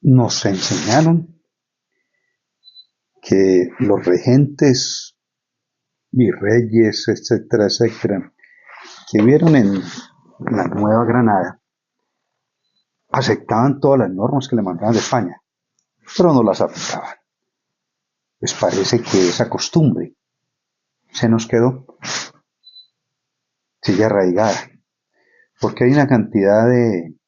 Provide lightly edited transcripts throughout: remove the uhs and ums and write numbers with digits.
Nos enseñaron que los regentes, virreyes, etcétera, etcétera, que vieron en la Nueva Granada, aceptaban todas las normas que le mandaban de España, pero no las aplicaban. Pues parece que esa costumbre se nos quedó, sigue arraigada, porque hay una cantidad de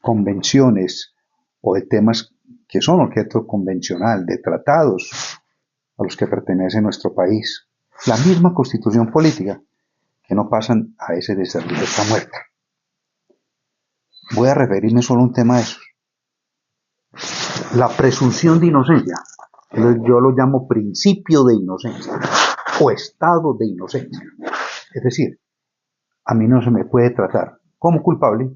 convenciones o de temas que son objeto convencional, de tratados a los que pertenece nuestro país, la misma constitución política, que no pasan a ese de servir esta muerta. Voy a referirme solo a un tema de esos. La presunción de inocencia, yo lo llamo principio de inocencia o estado de inocencia. Es decir, a mí no se me puede tratar como culpable,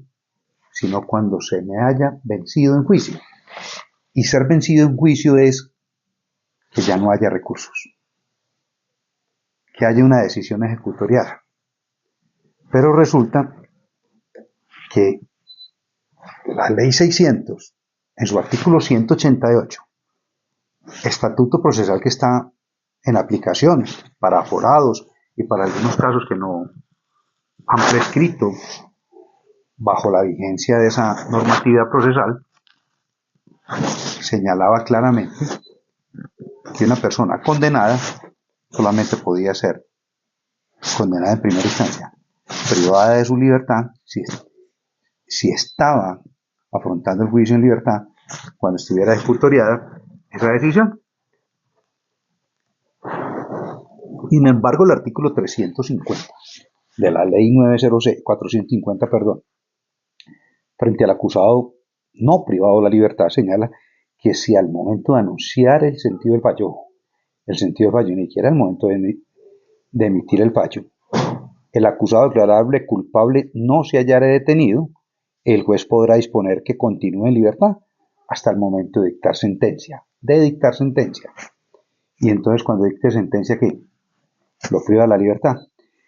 sino cuando se me haya vencido en juicio. Y ser vencido en juicio es que ya no haya recursos, que haya una decisión ejecutorial. Pero resulta que la ley 600, en su artículo 188, estatuto procesal que está en aplicación para aforados y para algunos casos que no han prescrito bajo la vigencia de esa normatividad procesal, señalaba claramente que una persona condenada solamente podía ser condenada en primera instancia, privada de su libertad, si estaba afrontando el juicio en libertad, cuando estuviera ejecutoriada esa decisión. Sin embargo, el artículo 350 de la ley 450, frente al acusado no privado de la libertad, señala que si al momento de anunciar el sentido del fallo, ni siquiera al momento de emitir el fallo, el acusado declarable culpable no se hallara detenido, el juez podrá disponer que continúe en libertad hasta el momento de dictar sentencia. Y entonces cuando dicte sentencia, ¿qué? Lo priva de la libertad.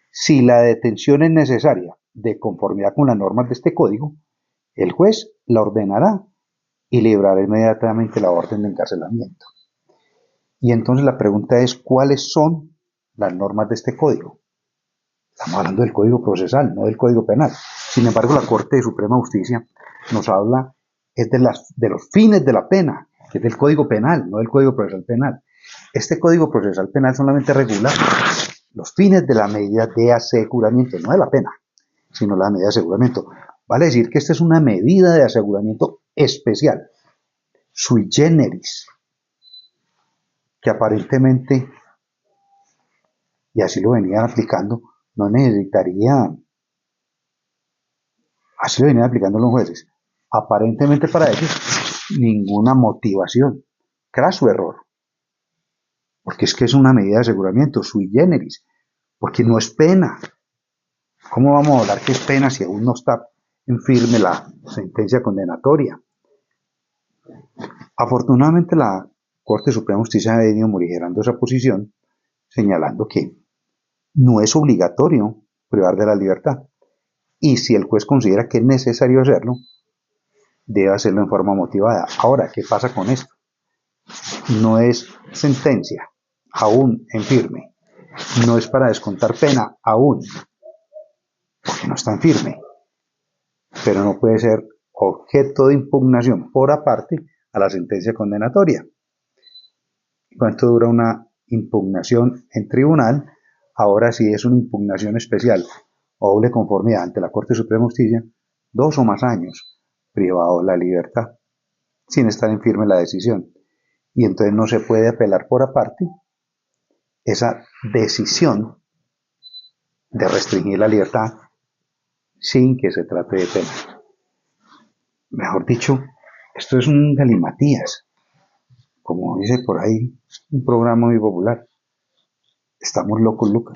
Si la detención es necesaria de conformidad con las normas de este código, el juez la ordenará y librará inmediatamente la orden de encarcelamiento. Y entonces la pregunta es, ¿cuáles son las normas de este código? Estamos hablando del Código Procesal, no del Código Penal. Sin embargo, la Corte de Suprema Justicia nos habla de los fines de la pena, que es del Código Penal, no del Código Procesal Penal. Este Código Procesal Penal solamente regula los fines de la medida de aseguramiento, no de la pena, sino la medida de aseguramiento. Vale decir que esta es una medida de aseguramiento especial, sui generis, que aparentemente, y así lo venían aplicando, no necesitaría, así lo venían aplicando los jueces, aparentemente para ellos, ninguna motivación. Craso error, porque es que es una medida de aseguramiento sui generis, porque no es pena. ¿Cómo vamos a hablar que es pena si aún no está en firme la sentencia condenatoria? Afortunadamente la Corte Suprema de Justicia ha venido morigerando esa posición, señalando que no es obligatorio privar de la libertad. Y si el juez considera que es necesario hacerlo, debe hacerlo en forma motivada. Ahora, ¿qué pasa con esto? No es sentencia, aún en firme. No es para descontar pena, aún, porque no está en firme. Pero no puede ser objeto de impugnación por aparte a la sentencia condenatoria. ¿Cuánto dura una impugnación en tribunal? Ahora sí es una impugnación especial o doble conformidad ante la Corte Suprema de Justicia, 2 o más años privado de la libertad, sin estar en firme la decisión. Y entonces no se puede apelar por aparte esa decisión de restringir la libertad sin que se trate de pena. Mejor dicho, esto es un galimatías, como dice por ahí un programa muy popular. Estamos locos, Lucas.